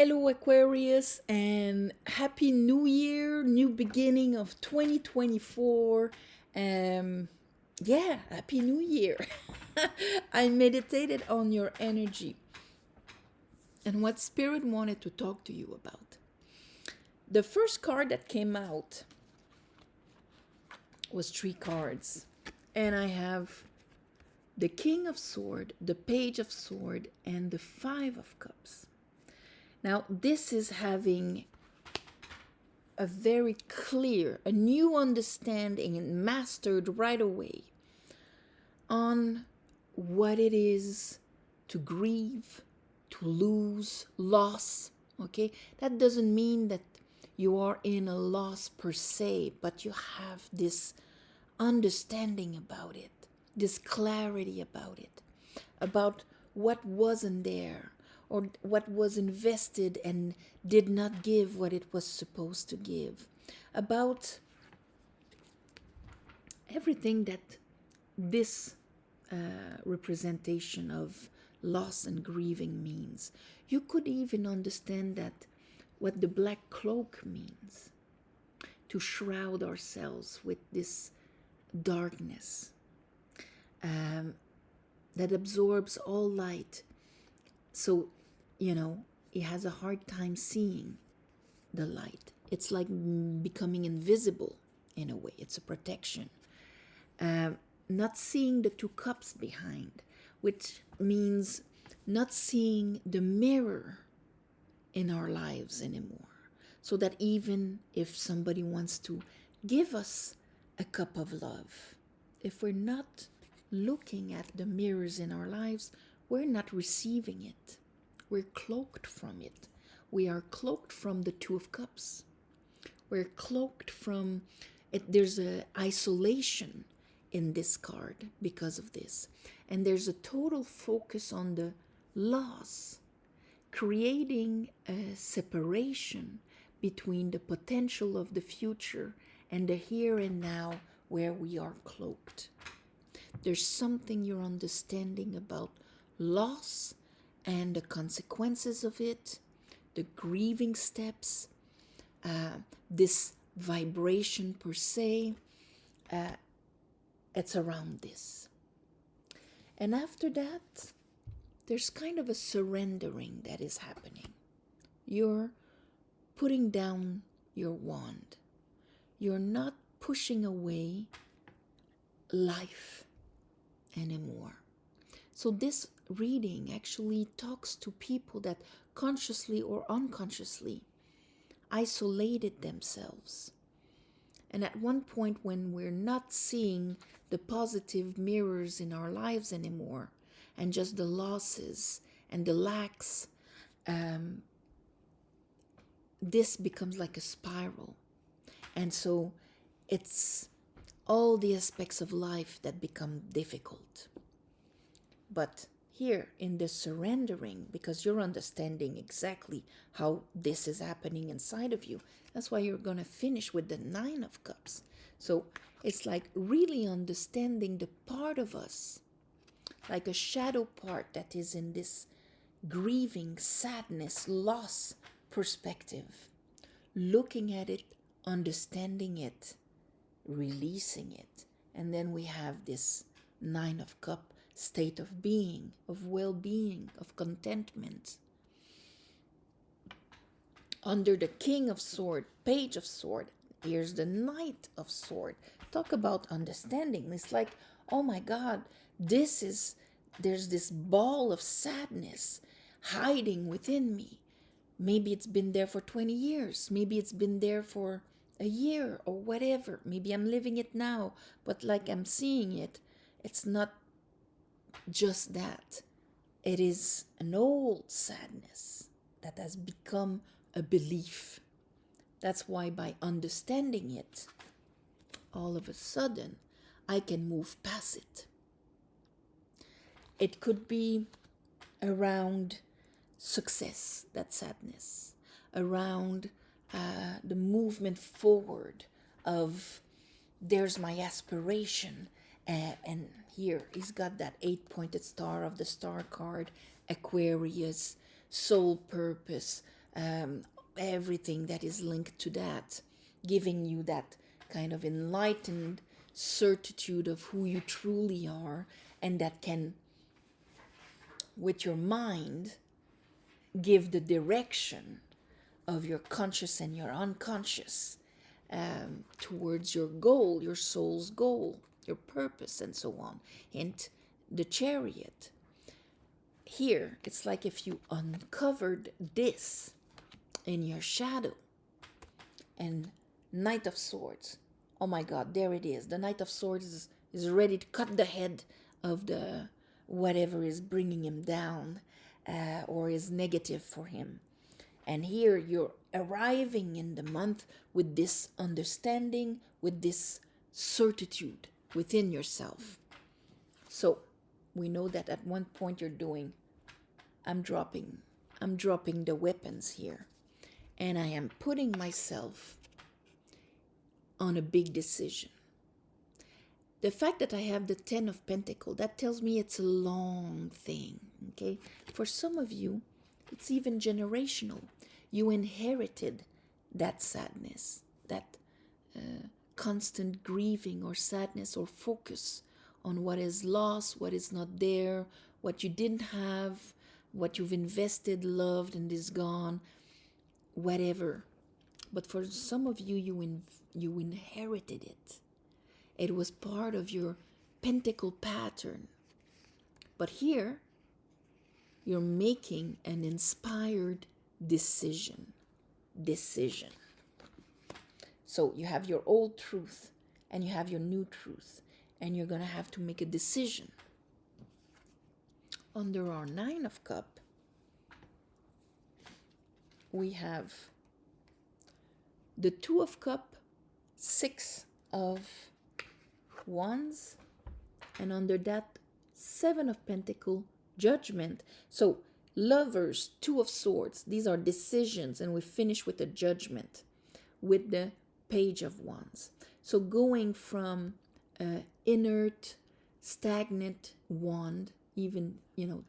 Hello, Aquarius, and Happy New Year, new beginning of 2024. Happy New Year. I meditated on your energy and what Spirit wanted to talk to you about. The first card that came out was 3 cards, and I have the King of Sword, the Page of Sword, and the 5 of Cups. Now, this is having a very clear, a new understanding and mastered right away on what it is to grieve, to lose, loss. Okay, that doesn't mean that you are in a loss per se, but you have this understanding about it, this clarity about what wasn't there, or what was invested and did not give what it was supposed to give, about everything that this representation of loss and grieving means. You could even understand that what the black cloak means, to shroud ourselves with this darkness that absorbs all light. So, he has a hard time seeing the light. It's like becoming invisible in a way. It's a protection. Not seeing the 2 cups behind, which means not seeing the mirror in our lives anymore. So that even if somebody wants to give us a cup of love, if we're not looking at the mirrors in our lives, we're not receiving it. We're cloaked from it. We are cloaked from the 2 of Cups. We're cloaked from it. There's an isolation in this card because of this. And there's a total focus on the loss, creating a separation between the potential of the future and the here and now where we are cloaked. There's something you're understanding about loss and the consequences of it, the grieving steps, this vibration per se. It's around this. And after that, there's kind of a surrendering that is happening. You're putting down your wand. You're not pushing away life anymore. So this reading actually talks to people that consciously or unconsciously isolated themselves. And at one point, when we're not seeing the positive mirrors in our lives anymore, and just the losses and the lacks, this becomes like a spiral. And so it's all the aspects of life that become difficult. But here in the surrendering, because you're understanding exactly how this is happening inside of you, that's why you're going to finish with the 9 of Cups. So it's like really understanding the part of us, like a shadow part that is in this grieving, sadness, loss perspective, looking at it, understanding it, releasing it. And then we have this 9 of Cups state of being, of well-being, of contentment. Under the King of Sword, Page of Sword, here's the Knight of Sword. Talk about understanding. It's like, oh my God, there's this ball of sadness hiding within me. Maybe it's been there for 20 years. Maybe it's been there for a year or whatever. Maybe I'm living it now, but like I'm seeing it, it's not just that. It is an old sadness that has become a belief. That's why by understanding it, all of a sudden, I can move past it. It could be around success, that sadness, around the movement forward of there's my aspiration, and here he's got that 8-pointed star of the star card, Aquarius, soul purpose, everything that is linked to that, giving you that kind of enlightened certitude of who you truly are, and that can, with your mind, give the direction of your conscious and your unconscious towards your goal, your soul's goal, your purpose, and so on. And the Chariot, here, it's like if you uncovered this in your shadow. And Knight of Swords, oh my God, there it is. The Knight of Swords is ready to cut the head of the whatever is bringing him down or is negative for him. And here you're arriving in the month with this understanding, with this certitude within yourself. So we know that at one point you're doing, I'm dropping the weapons here. And I am putting myself on a big decision. The fact that I have the 10 of Pentacles, that tells me it's a long thing, okay? For some of you, it's even generational. You inherited that sadness, that constant grieving or sadness or focus on what is lost, what is not there, what you didn't have, what you've invested, loved, and is gone, whatever. But for some of you, you inherited it. It was part of your pentacle pattern. But here, you're making an inspired decision. So you have your old truth and you have your new truth, and you're going to have to make a decision. Under our 9 of Cups, we have the 2 of Cups, 6 of Wands, and under that 7 of Pentacles, Judgment. So Lovers, 2 of Swords, these are decisions, and we finish with a Judgment with the Page of Wands. So going from inert, stagnant wand, even,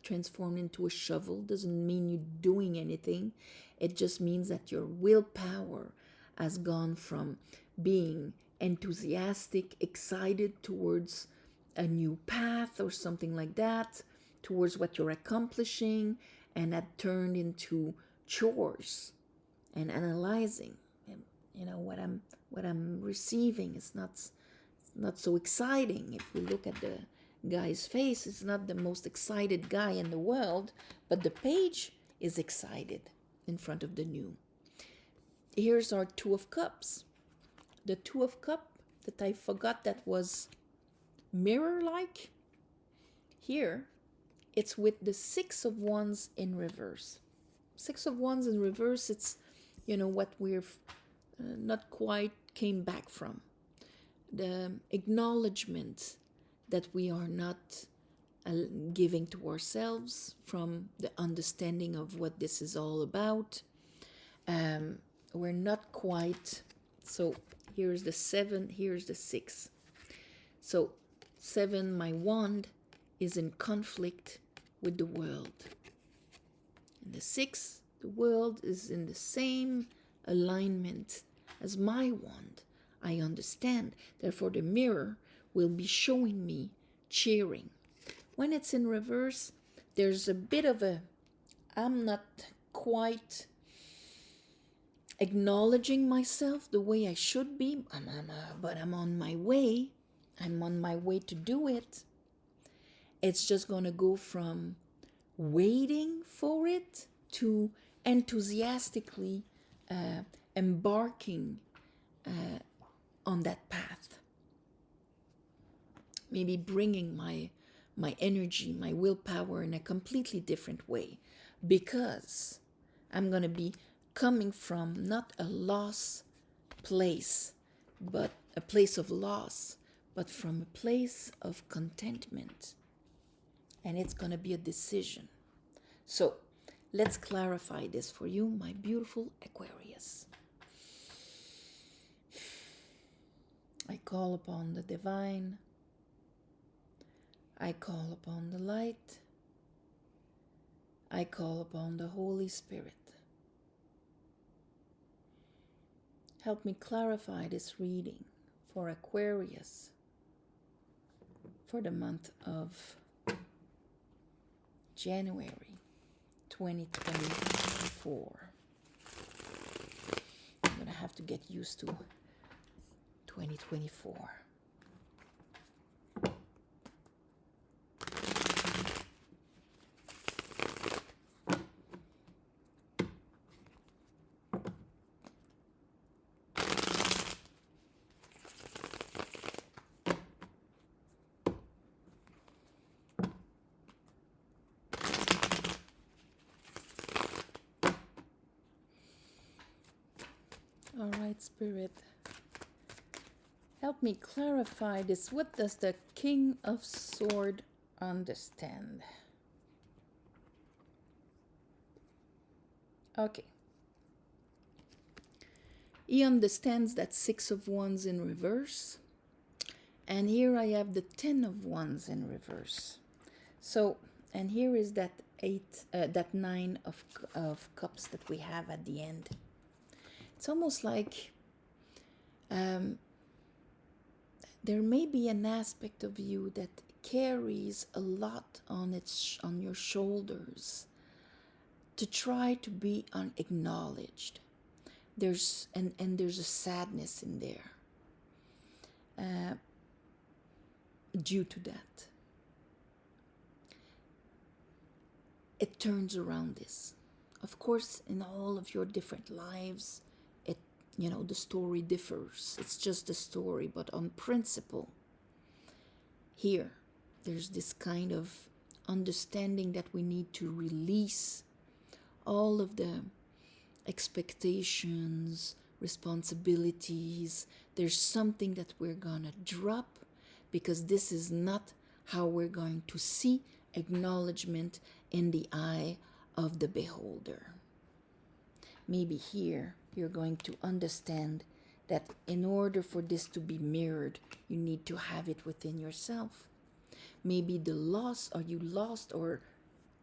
transformed into a shovel, doesn't mean you're doing anything. It just means that your willpower has gone from being enthusiastic, excited towards a new path or something like that, towards what you're accomplishing, and that turned into chores and analyzing. And, what I'm receiving is not so exciting. If we look at the guy's face, it's not the most excited guy in the world, but the page is excited in front of the new. Here's our 2 of Cups. The 2 of Cups that I forgot that was mirror-like. Here, it's with the 6 of Wands in reverse. 6 of Wands in reverse, it's, what we've not quite came back from. The acknowledgement that we are not giving to ourselves from the understanding of what this is all about. We're not quite. So here's the 7, here's the 6. So 7, my wand, is in conflict with the world. And the 6, the world, is in the same alignment as my wand. I understand. Therefore, the mirror will be showing me cheering. When it's in reverse, there's a bit of I'm not quite acknowledging myself the way I should be, but I'm on my way. I'm on my way to do it. It's just going to go from waiting for it to enthusiastically embarking on that path. Maybe bringing my energy, my willpower in a completely different way, because I'm going to be coming from not a loss place, but a place of loss, but from a place of contentment. And it's going to be a decision. So let's clarify this for you, my beautiful Aquarius. I call upon the divine. I call upon the light. I call upon the Holy Spirit. Help me clarify this reading for Aquarius for the month of January 2024. I'm going to have to get used to 2024. All right, Spirit. Help me clarify this. What does the King of Swords understand? Okay. He understands that 6 of Wands in reverse. And here I have the 10 of Wands in reverse. So, and here is that that 9 of Cups that we have at the end. It's almost like there may be an aspect of you that carries a lot on your shoulders to try to be unacknowledged. There's a sadness in there due to that. It turns around this. Of course, in all of your different lives, the story differs. It's just a story, but on principle, here, there's this kind of understanding that we need to release all of the expectations, responsibilities. There's something that we're gonna drop because this is not how we're going to see acknowledgement in the eye of the beholder. Maybe here you're going to understand that in order for this to be mirrored, you need to have it within yourself. Maybe the loss, or you lost, or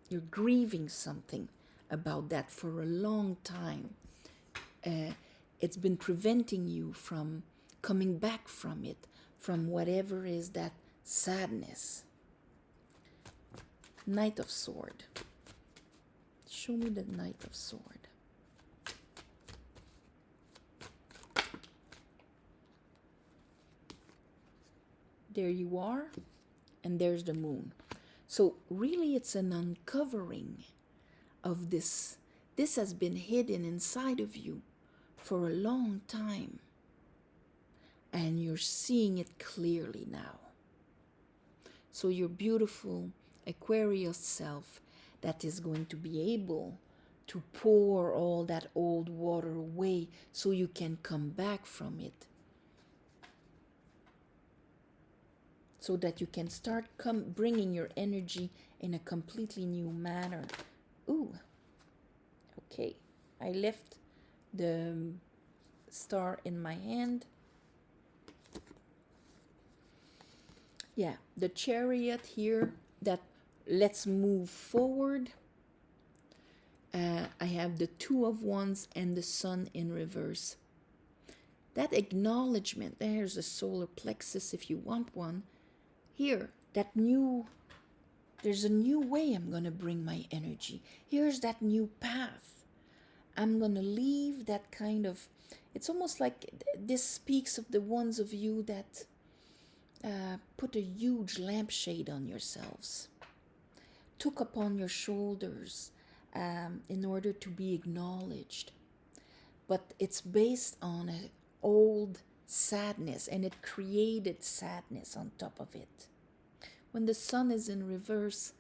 you're grieving something about that for a long time. It's been preventing you from coming back from it, from whatever is that sadness. Knight of Sword. Show me the Knight of Sword. There you are, and there's the moon. So really it's an uncovering of this. This has been hidden inside of you for a long time, and you're seeing it clearly now. So your beautiful Aquarius self that is going to be able to pour all that old water away so you can come back from it. So that you can start bringing your energy in a completely new manner. Ooh, okay. I left the star in my hand. Yeah, the Chariot here, that let's move forward. I have the 2 of Wands and the Sun in reverse. That acknowledgement, there's a solar plexus if you want one. Here, there's a new way I'm going to bring my energy. Here's that new path. I'm going to leave that kind of, it's almost like this speaks of the ones of you that put a huge lampshade on yourselves, took upon your shoulders in order to be acknowledged. But it's based on an old sadness, and it created sadness on top of it. When the Sun is in reverse,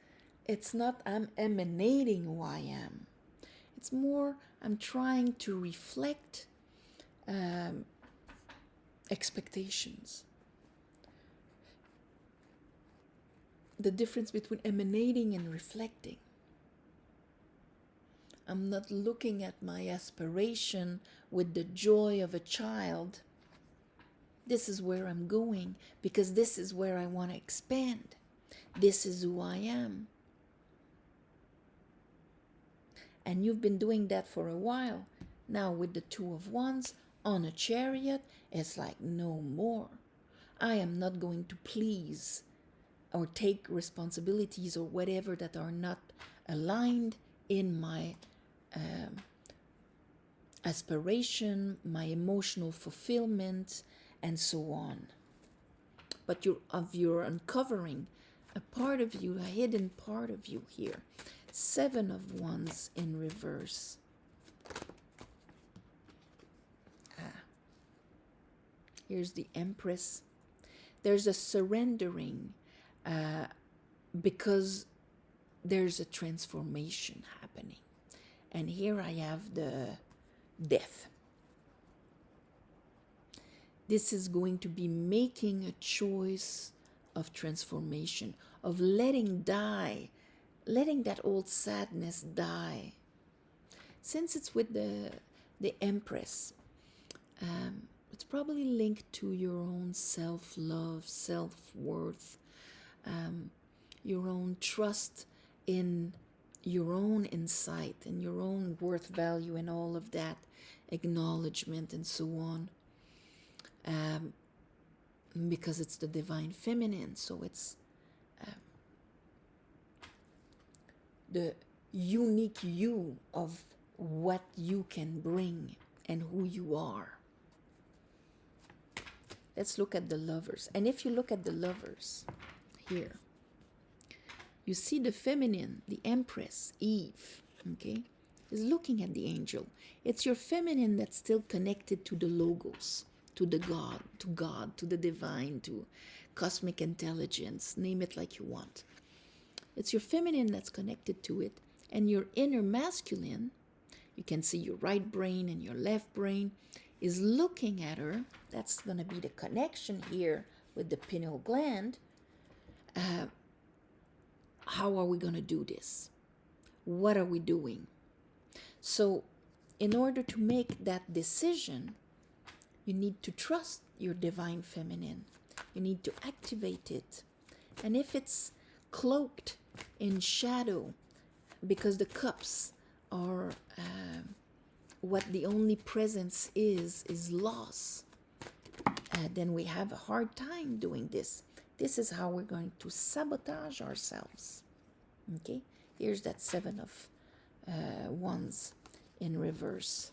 it's not I'm emanating who I am. It's more I'm trying to reflect expectations. The difference between emanating and reflecting. I'm not looking at my aspiration with the joy of a child. This is where I'm going because this is where I want to expand. This is who I am. And you've been doing that for a while. Now with the 2 of Wands, on a chariot, it's like, no more. I am not going to please or take responsibilities or whatever that are not aligned in my aspiration, my emotional fulfillment, and so on. But you're uncovering a part of you, a hidden part of you here. 7 of Wands in reverse. Here's the Empress. There's a surrendering because there's a transformation happening. And here I have the Death. This is going to be making a choice of transformation, of letting die, letting that old sadness die. Since it's with the Empress, it's probably linked to your own self-love, self-worth, your own trust in your own insight and your own worth value and all of that, acknowledgement and so on. Because it's the divine feminine, so it's the unique you of what you can bring and who you are. Let's look at the Lovers. And if you look at the Lovers here, you see the feminine, the Empress, Eve, okay, is looking at the angel. It's your feminine that's still connected to the Logos, to the God, to the divine, to cosmic intelligence, name it like you want. It's your feminine that's connected to it, and your inner masculine, you can see your right brain and your left brain, is looking at her. That's going to be the connection here with the pineal gland. How are we going to do this? What are we doing? So in order to make that decision, you need to trust your divine feminine. You need to activate it. And if it's cloaked in shadow, because the cups are what the only presence is loss, then we have a hard time doing this. This is how we're going to sabotage ourselves. Okay, here's that 7 of Wands in reverse.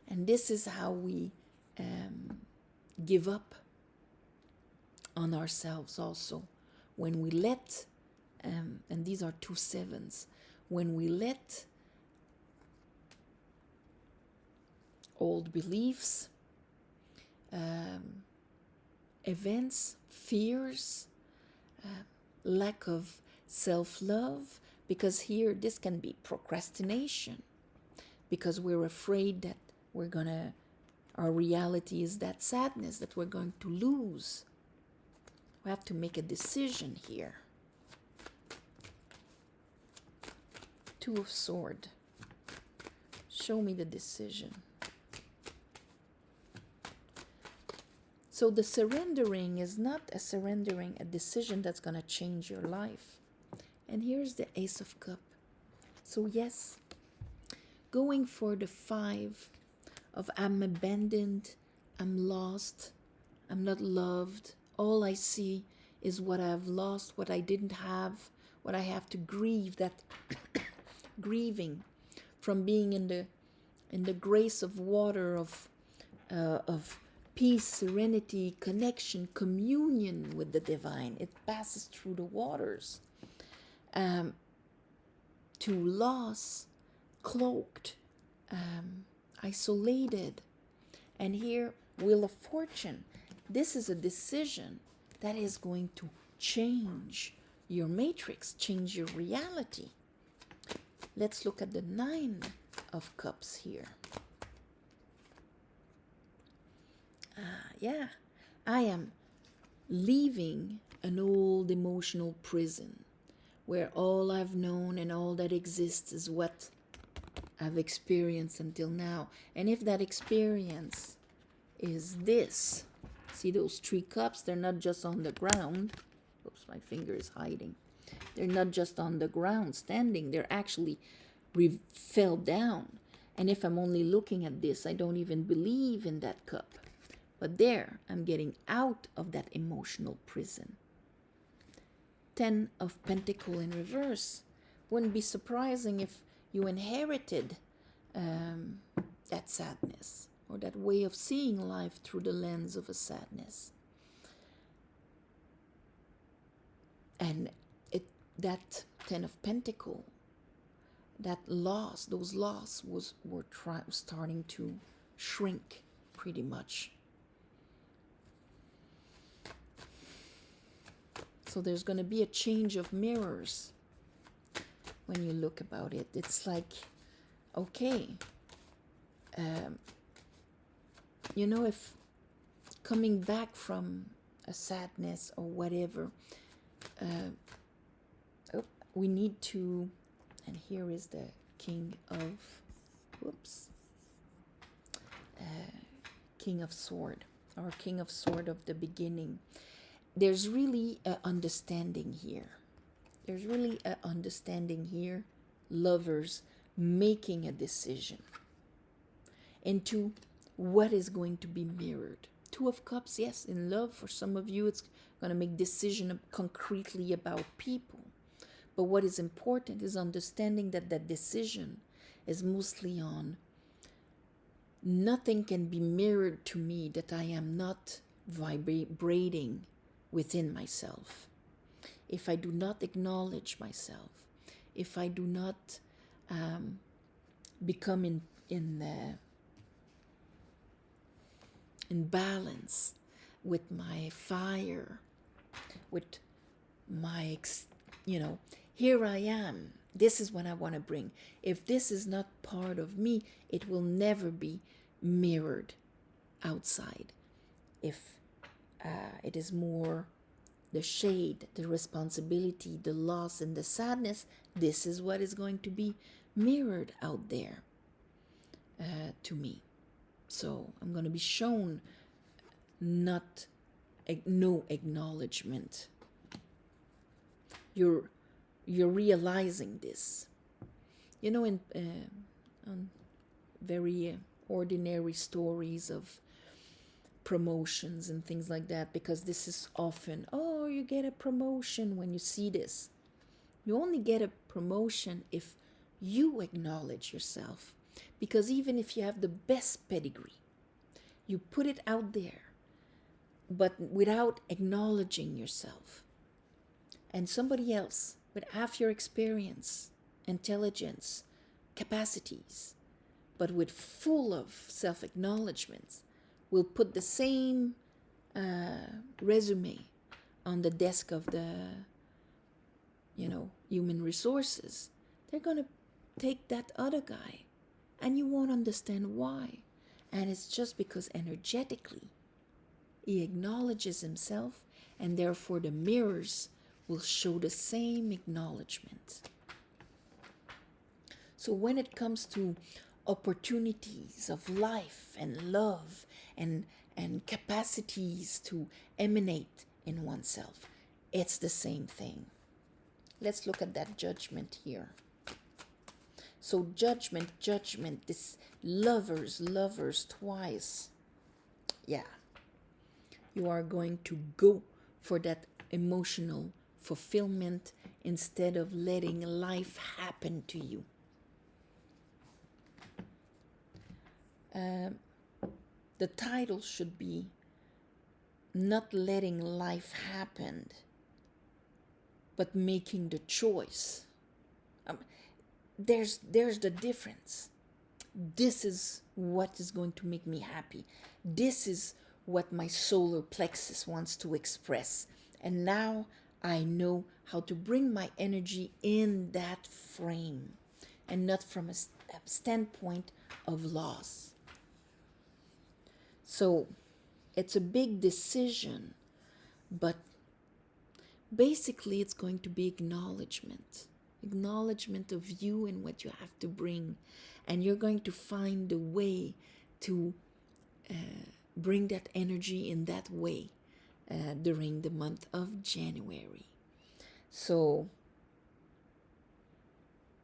And this is how we give up on ourselves also. When we let, and these are 2 sevens, when we let old beliefs, events, fears, lack of self-love, because here this can be procrastination, because we're afraid that our reality is that sadness that we're going to lose. We have to make a decision here. 2 of Swords. Show me the decision. So the surrendering is not a surrendering, a decision that's going to change your life. And here's the Ace of Cups. So yes, going for the 5 of I'm abandoned, I'm lost, I'm not loved. All I see is what I've lost, what I didn't have, what I have to grieve, that grieving from being in the grace of water, of peace, serenity, connection, communion with the divine. It passes through the waters. To loss, cloaked, isolated. And here, Wheel of Fortune. This is a decision that is going to change your matrix, change your reality. Let's look at the 9 of Cups here. Yeah, I am leaving an old emotional prison where all I've known and all that exists is what I've experienced until now. And if that experience is this, see those 3 cups, they're not just on the ground. Oops, my finger is hiding. They're not just on the ground standing, they're actually fell down. And if I'm only looking at this, I don't even believe in that cup. But there, I'm getting out of that emotional prison. 10 of Pentacles in reverse. Wouldn't be surprising if you inherited that sadness, or that way of seeing life through the lens of a sadness. And that 10 of Pentacles, that loss, those loss were starting to shrink pretty much. So there's going to be a change of mirrors when you look about it. It's like, okay, if coming back from a sadness or whatever, we need to, and here is the King of, King of Sword, or King of Sword of the beginning. There's really an understanding here. There's really an understanding here. Lovers making a decision into what is going to be mirrored. 2 of Cups, yes, in love, for some of you, it's going to make decision concretely about people. But what is important is understanding that that decision is mostly on nothing can be mirrored to me that I am not vibrating within myself. If I do not acknowledge myself, if I do not become in balance with my fire, with my, here I am. This is what I want to bring. If this is not part of me, it will never be mirrored outside. If it is more the shade, the responsibility, the loss, and the sadness, this is what is going to be mirrored out there to me. So I'm going to be shown no acknowledgement. You're realizing this. In on very ordinary stories of promotions and things like that, because this is often, you get a promotion when you see this. You only get a promotion if you acknowledge yourself. Because even if you have the best pedigree, you put it out there, but without acknowledging yourself. And somebody else with half your experience, intelligence, capacities, but with full of self-acknowledgement, will put the same resume on the desk of the, human resources. They're going to take that other guy, and you won't understand why. And it's just because energetically he acknowledges himself, and therefore the mirrors will show the same acknowledgement. So when it comes to opportunities of life and love and capacities to emanate in oneself, it's the same thing. Let's look at that Judgment here. So judgment, this lovers twice. Yeah. You are going to go for that emotional fulfillment instead of letting life happen to you. The title should be not letting life happen, but making the choice. There's the difference. This is what is going to make me happy. This is what my solar plexus wants to express. And now I know how to bring my energy in that frame, and not from a standpoint of loss. So it's a big decision, but basically it's going to be acknowledgement of you and what you have to bring. And you're going to find a way to bring that energy in that way during the month of January. So,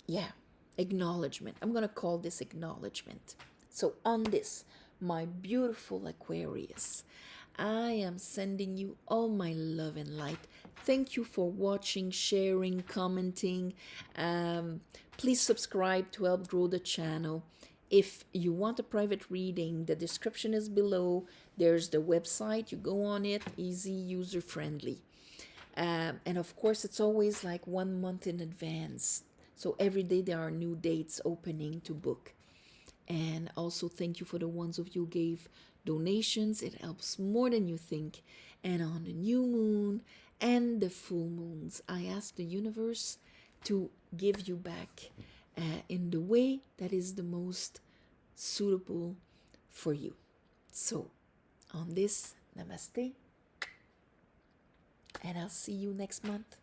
yeah, acknowledgement. I'm going to call this acknowledgement. So on this, my beautiful Aquarius, I am sending you all my love and light. Thank you for watching, sharing, commenting. Please subscribe to help grow the channel. If you want a private reading, the description is below. There's the website. You go on it, easy, user-friendly. And of course, it's always like 1 month in advance. So every day there are new dates opening to book. And also thank you for the ones of you who gave donations. It helps more than you think. And on the new moon and the full moons, I ask the universe to give you back in the way that is the most suitable for you. So on this, namaste. And I'll see you next month.